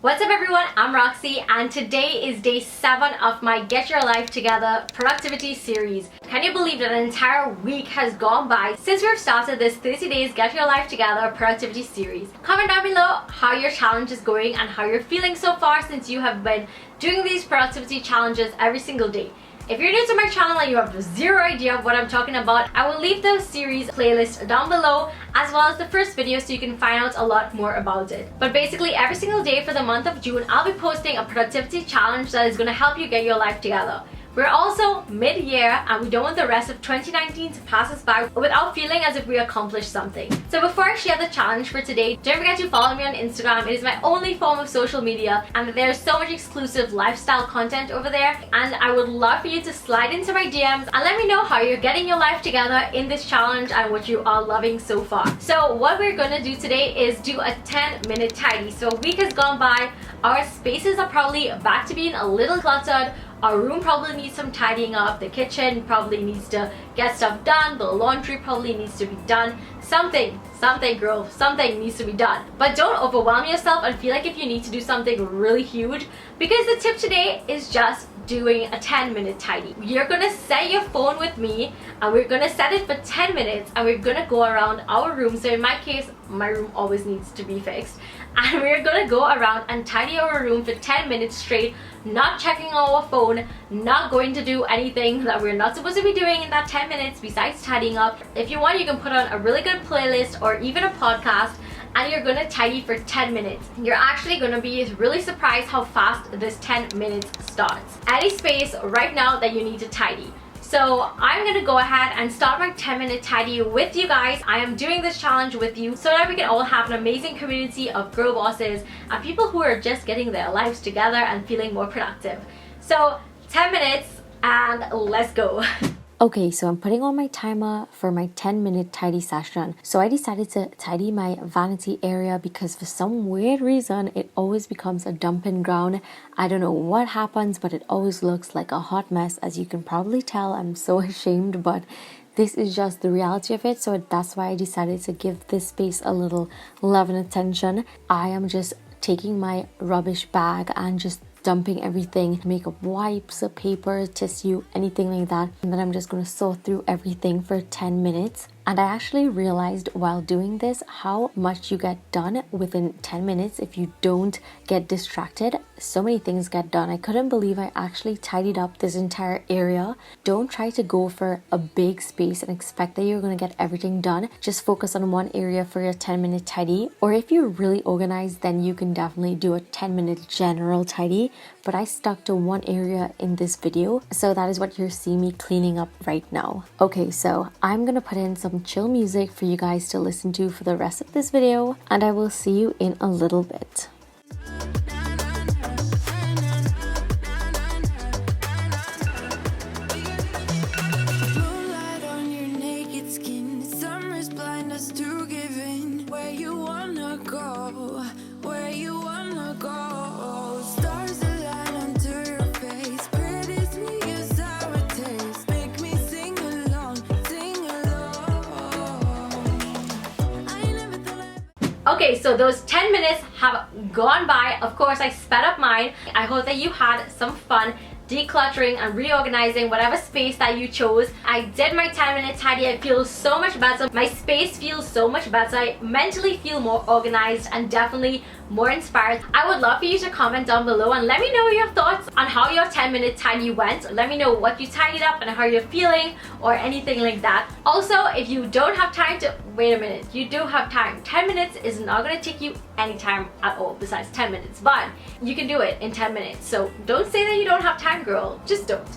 What's up everyone, I'm Roxy and today is day 7 of my Get Your Life Together productivity series. Can you believe that an entire week has gone by since we've started this 30 days Get Your Life Together productivity series? Comment down below how your challenge is going and how you're feeling so far since you have been doing these productivity challenges every single day. If you're new to my channel and you have zero idea of what I'm talking about, I will leave the series playlist down below as well as the first video so you can find out a lot more about it. But basically every single day for the month of June, I'll be posting a productivity challenge that is going to help you get your life together. We're also mid-year and we don't want the rest of 2019 to pass us by without feeling as if we accomplished something. So before I share the challenge for today, don't forget to follow me on Instagram. It is my only form of social media and there's so much exclusive lifestyle content over there, and I would love for you to slide into my DMs and let me know how you're getting your life together in this challenge and what you are loving so far. So what we're gonna do today is do a 10-minute tidy. So a week has gone by, our spaces are probably back to being a little cluttered. Our room probably needs some tidying up, the kitchen probably needs to get stuff done, the laundry probably needs to be done. Something girl, something needs to be done. But don't overwhelm yourself and feel like if you need to do something really huge, because the tip today is just doing a 10-minute tidy. You're gonna set your phone with me and we're gonna set it for 10 minutes and we're gonna go around our room. So in my case, my room always needs to be fixed. And we're gonna go around and tidy our room for 10 minutes straight, not checking our phone, not going to do anything that we're not supposed to be doing in that 10 minutes besides tidying up. If you want, you can put on a really good playlist or even a podcast and you're gonna tidy for 10 minutes. You're actually gonna be really surprised how fast this 10 minutes starts. Any space right now that you need to tidy. So I'm gonna go ahead and start my 10-minute tidy with you guys. I am doing this challenge with you so that we can all have an amazing community of girl bosses and people who are just getting their lives together and feeling more productive. So 10 minutes and let's go. Okay, so I'm putting on my timer for my 10-minute tidy session. So I decided to tidy my vanity area because for some weird reason, it always becomes a dumping ground. I don't know what happens, but it always looks like a hot mess. As you can probably tell, I'm so ashamed, but this is just the reality of it. So that's why I decided to give this space a little love and attention. I am just taking my rubbish bag and just dumping everything, makeup wipes, paper, tissue, anything like that. And then I'm just going to sort through everything for 10 minutes. And I actually realized while doing this how much you get done within 10 minutes if you don't get distracted. So many things get done. I couldn't believe I actually tidied up this entire area. Don't try to go for a big space and expect that you're going to get everything done. Just focus on one area for your 10-minute tidy. Or if you're really organized, then you can definitely do a 10-minute general tidy. But I stuck to one area in this video. So that is what you're seeing me cleaning up right now. Okay, so I'm going to put in some chill music for you guys to listen to for the rest of this video, and I will see you in a little bit. Okay, so those 10 minutes have gone by. Of course, I sped up mine. I hope that you had some fun decluttering and reorganizing whatever space that you chose. I did my 10-minute tidy. I feel so much better. My space feels so much better. I mentally feel more organized and definitely more inspired. I would love for you to comment down below and let me know your thoughts on how your 10-minute tidy went. Let me know what you tidied up and how you're feeling or anything like that. Also, if you don't have time to wait a minute, you do have time. 10 minutes is not going to take you any time at all besides 10 minutes, but you can do it in 10 minutes. So don't say that you don't have time, girl. Just don't.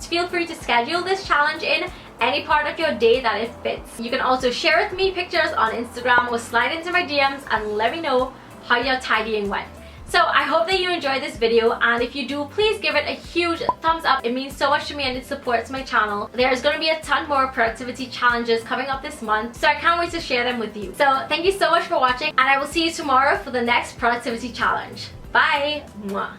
Feel free to schedule this challenge in any part of your day that it fits. You can also share with me pictures on Instagram or slide into my DMs and let me know how your tidying went. So I hope that you enjoyed this video, and if you do, please give it a huge thumbs up. It means so much to me and it supports my channel. There's going to be a ton more productivity challenges coming up this month, so I can't wait to share them with you. So thank you so much for watching, and I will see you tomorrow for the next productivity challenge. Bye! Mwah.